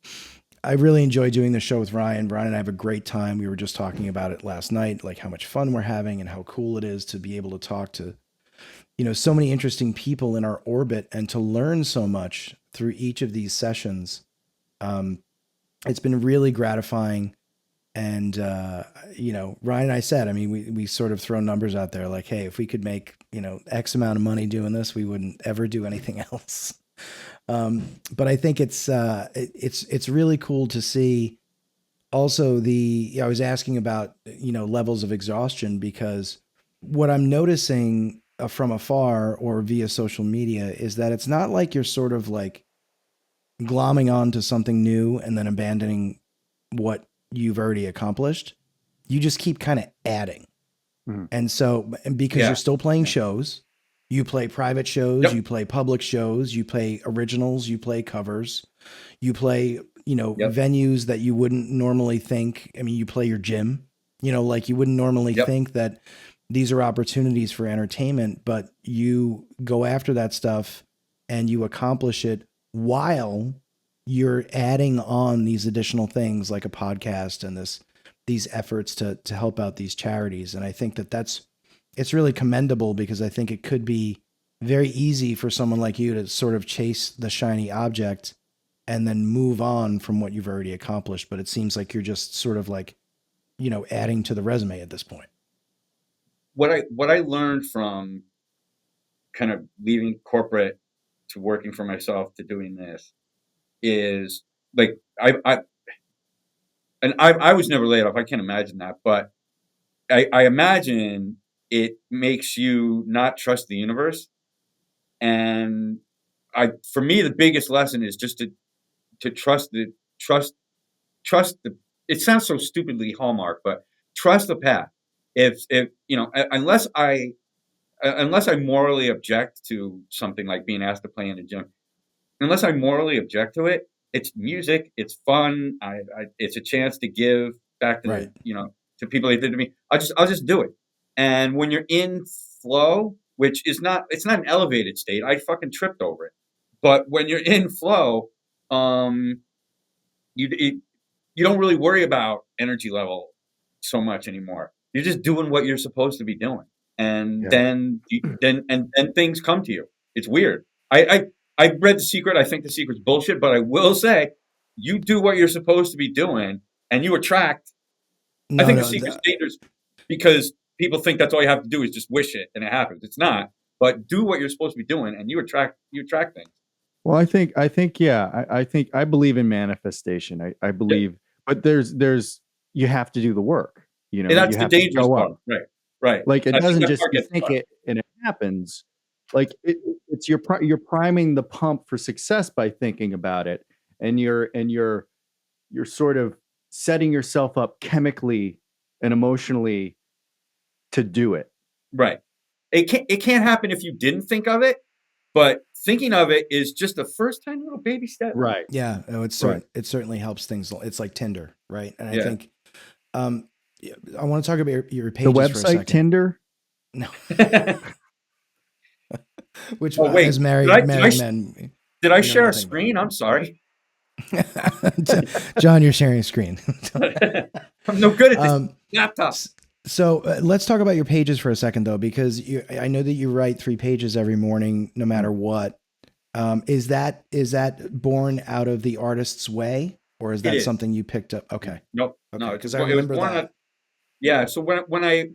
I really enjoy doing the show with Ryan. Ryan and I have a great time. We were just talking about it last night, like how much fun we're having and how cool it is to be able to talk to, so many interesting people in our orbit and to learn so much through each of these sessions. It's been really gratifying. And, Ryan and I said, I mean, we sort of throw numbers out there like, hey, if we could make, X amount of money doing this, we wouldn't ever do anything else. But I think it's really cool to see also I was asking about, levels of exhaustion, because what I'm noticing from afar or via social media is that it's not like you're sort of like glomming on to something new and then abandoning what you've already accomplished. You just keep kind of adding. Mm-hmm. And so, because you're still playing shows, you play private shows, you play public shows, you play originals, you play covers, you play, venues that you wouldn't normally think. I mean, you play your gym, like you wouldn't normally think that these are opportunities for entertainment, but you go after that stuff and you accomplish it while you're adding on these additional things like a podcast and these efforts to help out these charities. And I think that it's really commendable, because I think it could be very easy for someone like you to sort of chase the shiny object and then move on from what you've already accomplished. But it seems like you're just sort of like, adding to the resume at this point. What I learned from kind of leaving corporate working for myself to doing this is like I was never laid off. I can't imagine that, but I imagine it makes you not trust the universe. And for me, the biggest lesson is just to trust trust the. It sounds so stupidly Hallmark, but trust the path. If unless I morally object to something like being asked to play in the gym, unless I morally object to it, it's music, it's fun. It's a chance to give back to Right. to people that did to me. I'll just do it. And when you're in flow, which is not, it's not an elevated state. I fucking tripped over it. But when you're in flow, um, you don't really worry about energy level so much anymore. You're just doing what you're supposed to be doing, and Yeah. then things come to you. It's weird. I read The Secret. I think The Secret's bullshit, but I will say you do what you're supposed to be doing, and you attract. I think The Secret's dangerous because people think that's all you have to do is just wish it and it happens. It's not. But do what you're supposed to be doing, and you attract things. Well, I think, yeah, I think I believe in manifestation. I believe, but there's, you have to do the work. You know, And that's you the have to dangerous show part. up. Right. Like it I think doesn't that just part you gets think fucked. it and it happens. Like it's you're priming the pump for success by thinking about it, and you're sort of setting yourself up chemically and emotionally to do it. Right. It can't happen if you didn't think of it, but thinking of it is just the first tiny little baby step. Right. Yeah. Oh, it certainly helps things. It's like Tinder, right? And I think, yeah, I want to talk about your pages The for a second. website Tinder. No. Which Oh, wait, as married men. Did I share a screen? I'm sorry. John, you're sharing a screen. I'm no good at this laptop. So let's talk about your pages for a second, though, because I know that you write 3 pages every morning, no matter what. Is that born out of the artist's way, or is that something you picked up? Okay. Nope. Okay. No, because I remember that. Yeah. So when I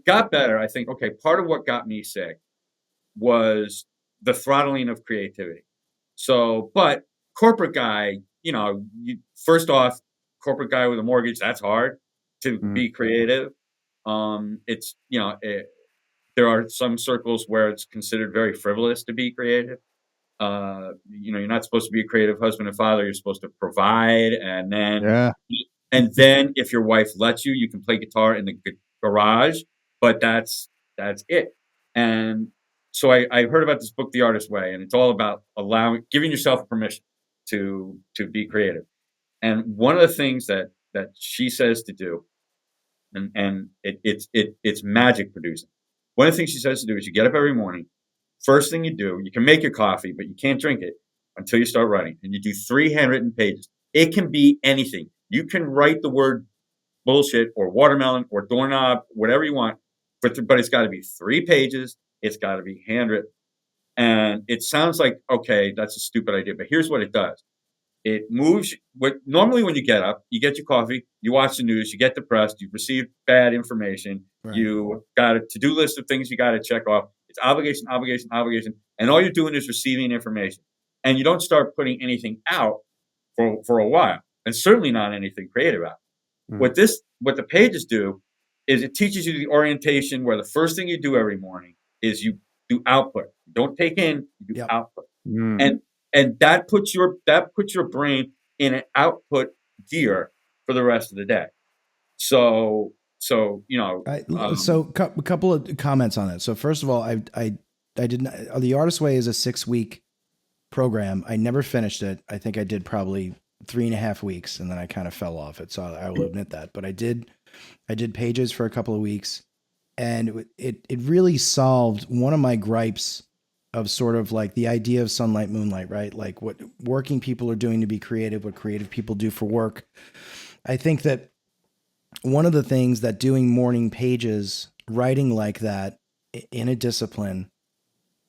got better, I think, okay, part of what got me sick was the throttling of creativity. So, but corporate guy, first off, corporate guy with a mortgage, that's hard to be creative. It's, there are some circles where it's considered very frivolous to be creative. You're not supposed to be a creative husband and father. You're supposed to provide. And then if your wife lets you, you can play guitar in the garage, but that's it. And so I heard about this book, The Artist's Way, and it's all about giving yourself permission to be creative. And one of the things that she says to do, and it's magic producing. One of the things she says to do is you get up every morning. First thing you do, you can make your coffee, but you can't drink it until you start writing. And you do 3 handwritten pages. It can be anything. You can write the word bullshit or watermelon or doorknob, whatever you want, but it's got to be 3 pages. It's got to be handwritten. And it sounds like, okay, that's a stupid idea, but here's what it does. It moves. Normally when you get up, you get your coffee, you watch the news, you get depressed, you've received bad information, Right. You got a to-do list of things you got to check off. It's obligation, obligation, obligation. And all you're doing is receiving information. And you don't start putting anything out for a while, and certainly not anything creative out. What the pages do is it teaches you the orientation where the first thing you do every morning is you do output. You don't take in, you do output. And that puts your brain in an output gear for the rest of the day. So a couple of comments on that. So first of all, I didn't. The Artist's Way is a 6-week program. I never finished it. I think I did probably 3.5 weeks, and then I kind of fell off it. So I will admit that. But I did pages for a couple of weeks, and it really solved one of my gripes of sort of like the idea of sunlight, moonlight, right? Like what working people are doing to be creative, what creative people do for work. I think that one of the things that doing morning pages, writing like that in a discipline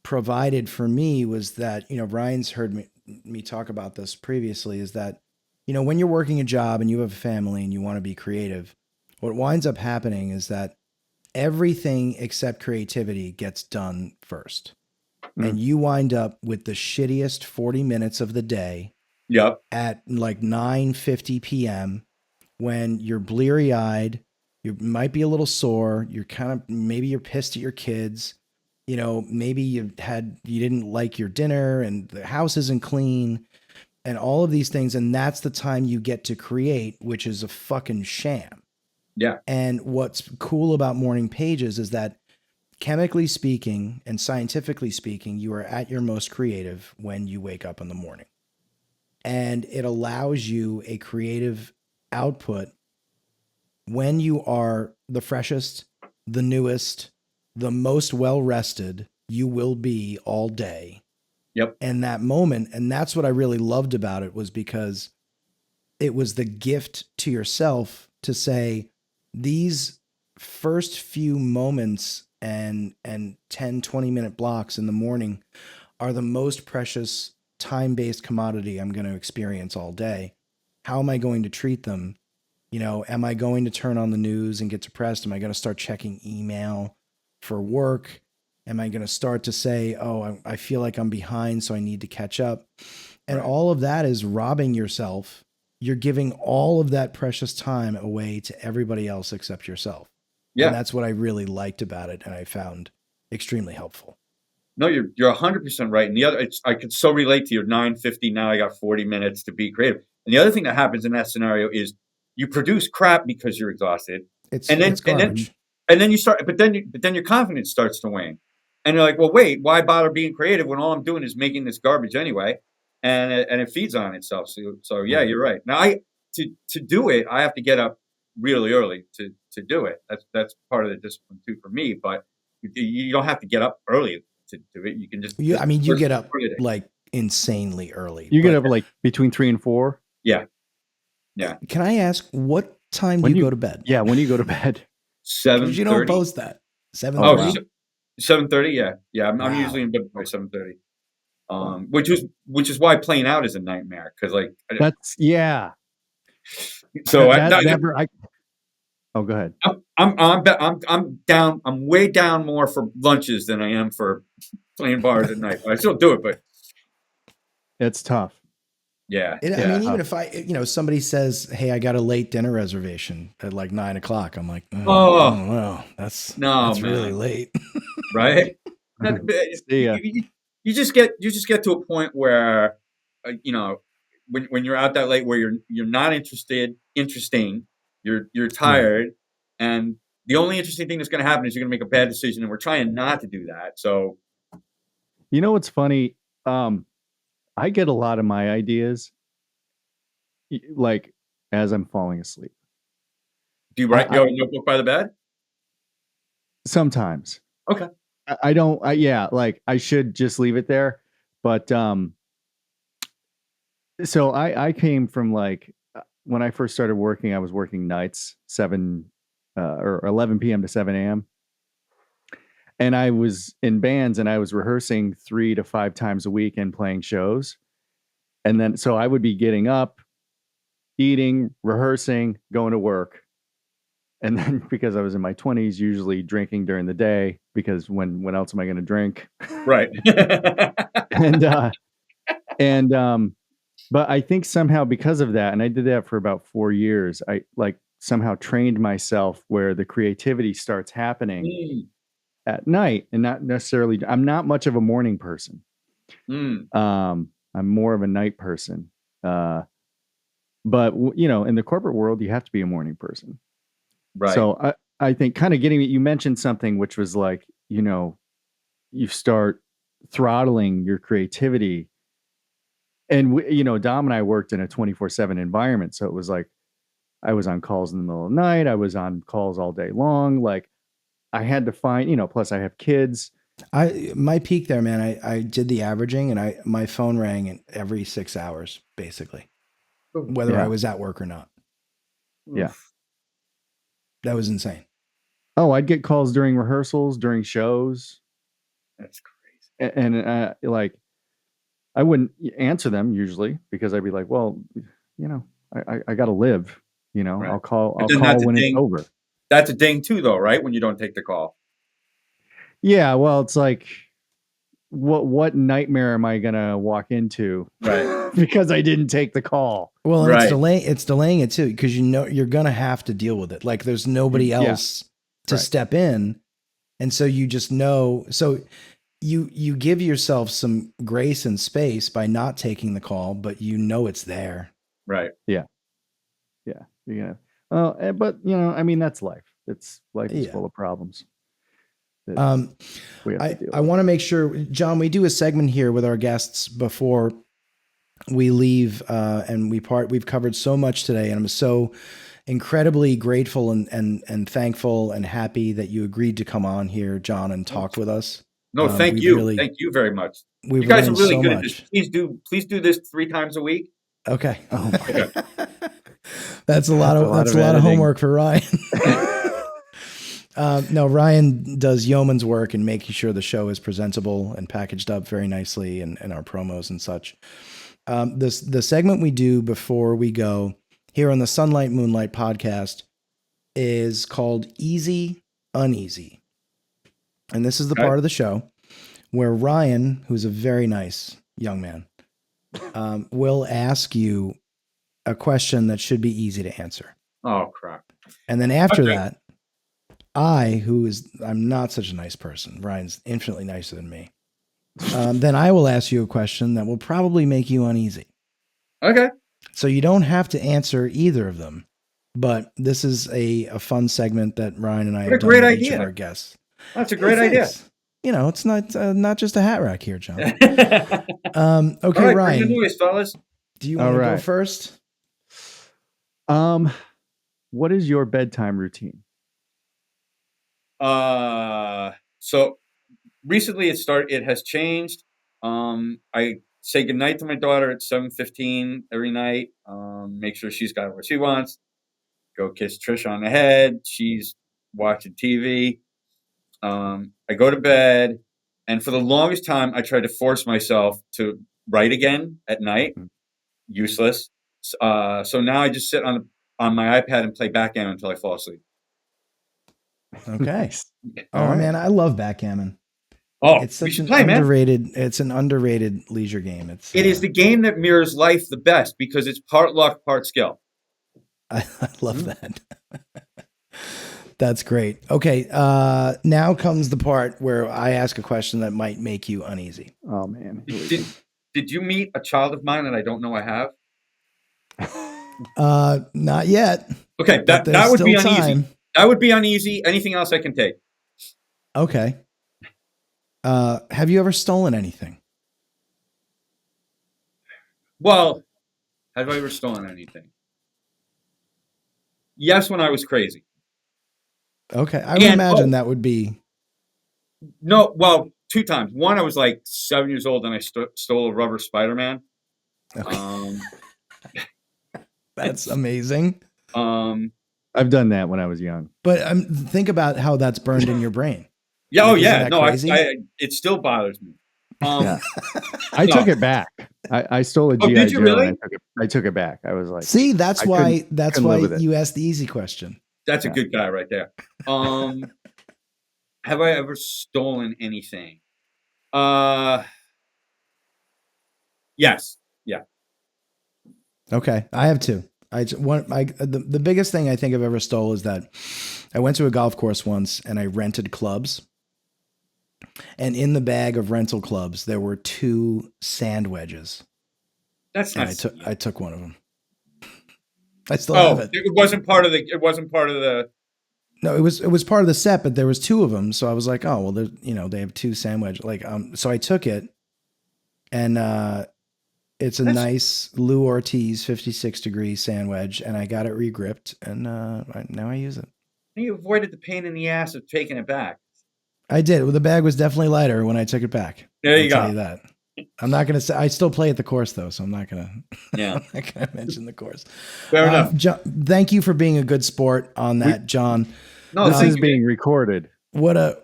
provided for me was that, Ryan's heard me talk about this previously, is that, when you're working a job and you have a family and you want to be creative, what winds up happening is that everything except creativity gets done first. Mm. And you wind up with the shittiest 40 minutes of the day Yep. at like 9:50 p.m. when you're bleary-eyed, you might be a little sore, you're kind of, maybe you're pissed at your kids, you know, maybe you didn't like your dinner and the house isn't clean and all of these things, and that's the time you get to create, which is a fucking sham. Yeah. And what's cool about morning pages is that chemically speaking and scientifically speaking, you are at your most creative when you wake up in the morning. And it allows you a creative output when you are the freshest, the newest, the most well rested you will be all day. Yep. And that moment, and that's what I really loved about it, was because it was the gift to yourself to say, these first few moments and 10, 20-minute blocks in the morning are the most precious time-based commodity I'm going to experience all day. How am I going to treat them? You know, am I going to turn on the news and get depressed? Am I going to start checking email for work? Am I going to start to say, oh, I feel like I'm behind, so I need to catch up? And Right. all of that is robbing yourself. You're giving all of that precious time away to everybody else except yourself. Yeah. And that's what I really liked about it, and I found extremely helpful. No, you're 100% right. And the other, I could so relate to your 9:50. Now I got 40 minutes to be creative. And the other thing that happens in that scenario is you produce crap because you're exhausted, It's and then it's garbage. and then you start, but then your confidence starts to wane, and you're like, well, wait, why bother being creative when all I'm doing is making this garbage anyway, and it feeds on itself. So yeah, you're right. Now to do it, I have to get up really early to do it. That's part of the discipline too for me. But you don't have to get up early to do it. You can just You get up like insanely early. You get up like between 3 and 4. Yeah. Can I ask, what time do you go to bed? Yeah, when do you go to bed? 7:30. You don't post that. 7:30. Oh, 7:30. Yeah. I'm Wow. usually in bed by 7:30. Which is why playing out is a nightmare, because like That's so Oh, go ahead. I'm down. I'm way down more for lunches than I am for playing bars at night. I still do it, but It's tough. yeah. I mean, even if somebody says, "Hey, I got a late dinner reservation at like 9:00," I'm like, "Oh, no, that's really late." Right? See ya. You just get to a point where when you're out that late, where you're not interesting, you're tired, and the only interesting thing that's going to happen is you're going to make a bad decision, and we're trying not to do that. So, you know what's funny? I get a lot of my ideas like as I'm falling asleep. do you write your notebook by the bed? Sometimes. Okay. I don't. Like I should just leave it there, but so I came from like when I first started working, I was working nights, 7 or 11 p.m. to 7 a.m. And I was in bands and I was rehearsing 3 to 5 times a week and playing shows. And then, so I would be getting up, eating, rehearsing, going to work. And then because I was in my 20s, usually drinking during the day, because when else am I going to drink? Right. But I think somehow because of that, and I did that for about 4 years, I like somehow trained myself where the creativity starts happening at night and not necessarily, I'm not much of a morning person. I'm more of a night person. But in the corporate world, you have to be a morning person. Right. So I think kind of you mentioned something which was like, you start throttling your creativity. And Dom and I worked in a 24/7 environment. So it was like, I was on calls in the middle of the night. I was on calls all day long. Like I had to find, plus I have kids. My peak there, man, I did the averaging and my phone rang every 6 hours, basically, whether I was at work or not. Yeah. That was insane. Oh, I'd get calls during rehearsals, during shows. That's crazy. And like, I wouldn't answer them usually because I'd be like, well, I got to live, Right. I'll call when it's over. That's a ding too, though, right? When you don't take the call. Yeah, well, it's like, what nightmare am I gonna walk into? Right. Because I didn't take the call. Well, and Right. it's delaying it too, because you're gonna have to deal with it. Like there's nobody Yeah. else to Right. step in. And so you just know, so you give yourself some grace and space by not taking the call, but you know it's there. Right. Yeah, you're gonna. But I mean, that's life. Life is Yeah. full of problems. that we have to deal I with. want to make sure, John, we do a segment here with our guests before we leave, and we've covered so much today, and I'm so incredibly grateful and thankful and happy that you agreed to come on here, John, and talk with us. No, thank you. Thank you very much. We've You guys are learned really so good much. at this. Please do this 3 times a week. Okay. Oh my That's a lot of editing. homework for Ryan. No, Ryan does yeoman's work in making sure the show is presentable and packaged up very nicely, and our promos and such. The segment we do before we go here on the Sunlight Moonlight podcast is called Easy Uneasy. And this is the part of the show where Ryan, who's a very nice young man, will ask you a question that should be easy to answer. Oh, crap. And then after that, I'm not such a nice person. Ryan's infinitely nicer than me. Then I will ask you a question that will probably make you uneasy. Okay. So you don't have to answer either of them, but this is a fun segment that Ryan and I have done with each of our guests. That's a great idea. It's not just a hat rack here, John. Okay, Okay, Ryan. bring the noise, fellas. Do you want to go first? What is your bedtime routine? So recently it has changed. I say goodnight to my daughter at 7:15 every night. Make sure she's got what she wants. Go kiss Trish on the head. She's watching TV. I go to bed, and for the longest time, I tried to force myself to write again at night. Useless. So now I just sit on my iPad and play backgammon until I fall asleep. Okay. Oh man, I love backgammon. Oh, it's such an play, underrated. Man. It's an underrated leisure game. It is the game that mirrors life the best because it's part luck, part skill. I love that. That's great. Okay, now comes the part where I ask a question that might make you uneasy. Oh man. Did you meet a child of mine that I don't know I have? Not yet. Okay, that would be uneasy. Time. That would be uneasy. Anything else I can take. Okay. Have you ever stolen anything? Well, have I ever stolen anything? Yes, when I was crazy. Okay, I would imagine that would be. No, well, 2 times. One, I was like 7 years old and I stole a rubber Spider-Man. Okay. That's amazing. I've done that when I was young. But think about how that's burned in your brain. Yeah. Oh, yeah. No, it still bothers me. Yeah. I took it back. I stole a GI Joe. Really? And I took it back. I was like, see, that's why couldn't you asked the easy question. That's a good guy right there. Have I ever stolen anything? Yes. Yeah. Okay, I have 2. The biggest thing I think I've ever stole is that I went to a golf course once and I rented clubs. And in the bag of rental clubs, there were 2 sand wedges. That's nice. I took one of them. I still have it. It wasn't part of the. No, it was part of the set, but there was 2 of them. So I was like, oh well, they have 2 sand wedges. So I took it, and it's a nice Lou Ortiz 56-degree sand wedge, and I got it regripped, and now I use it. You avoided the pain in the ass of taking it back. I did. Well, the bag was definitely lighter when I took it back. There you go. I'll tell you that. I'm not going to say. I still play at the course though, so I'm not going to. Yeah. I'm not going to mention the course. Fair enough. John, thank you for being a good sport on that, John. No, this is being recorded. What a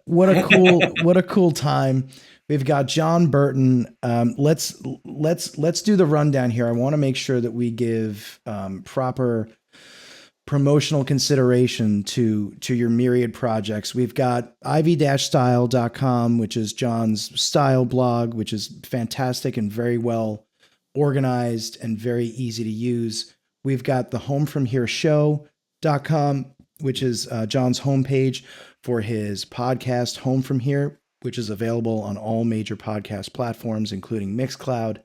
cool time. We've got John Burton. Let's do the rundown here. I want to make sure that we give proper promotional consideration to your myriad projects. We've got ivy-style.com, which is John's style blog, which is fantastic and very well organized and very easy to use. We've got the homefromhereshow.com, which is John's homepage for his podcast, Home From Here, which is available on all major podcast platforms, including Mixcloud.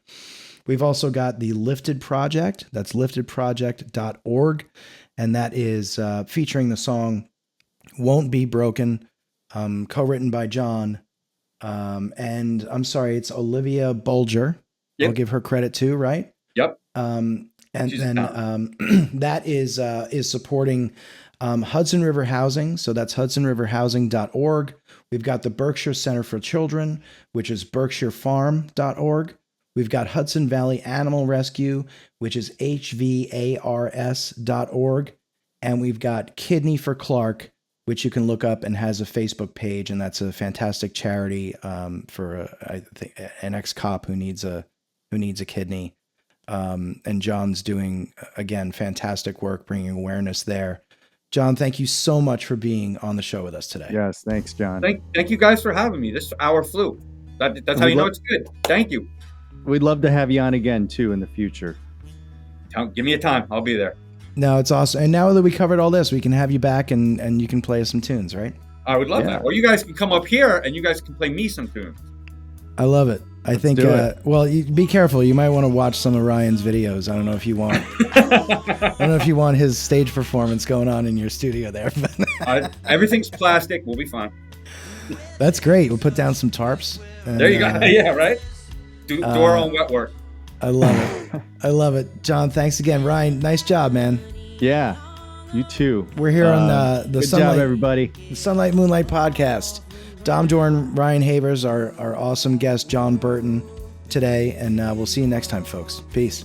We've also got the Lifted Project. That's liftedproject.org. And that is featuring the song Won't Be Broken, co-written by John. And I'm sorry, it's Olivia Bulger. Yep. I'll give her credit too, right? Yep. And then that is supporting Hudson River Housing. So that's hudsonriverhousing.org. We've got the Berkshire Center for Children, which is berkshirefarm.org. We've got Hudson Valley Animal Rescue, which is hvars.org. And we've got Kidney for Clark, which you can look up and has a Facebook page. And that's a fantastic charity for I think an ex-cop who needs a kidney. And John's doing, again, fantastic work bringing awareness there. John, thank you so much for being on the show with us today. Yes, thanks, John. Thank you guys for having me. This hour flew. That's how you know it's good. Thank you. We'd love to have you on again, too, in the future. Give me a time. I'll be there. No, it's awesome. And now that we covered all this, we can have you back and you can play us some tunes, right? I would love that. Or you guys can come up here and you guys can play me some tunes. I love it. I think, well, be careful. You might want to watch some of Ryan's videos. I don't know if you want, I don't know if you want his stage performance going on in your studio there. Everything's plastic. We'll be fine. That's great. We'll put down some tarps. And, there you go. Yeah, right? Do our own wet work. I love it. I love it. John, thanks again. Ryan, nice job, man. Yeah, you too. We're here on the good Sunlight, job, everybody. The Sunlight Moonlight podcast. Dom Dorn, Ryan Havers, our awesome guest, John Burton, today. And we'll see you next time, folks. Peace.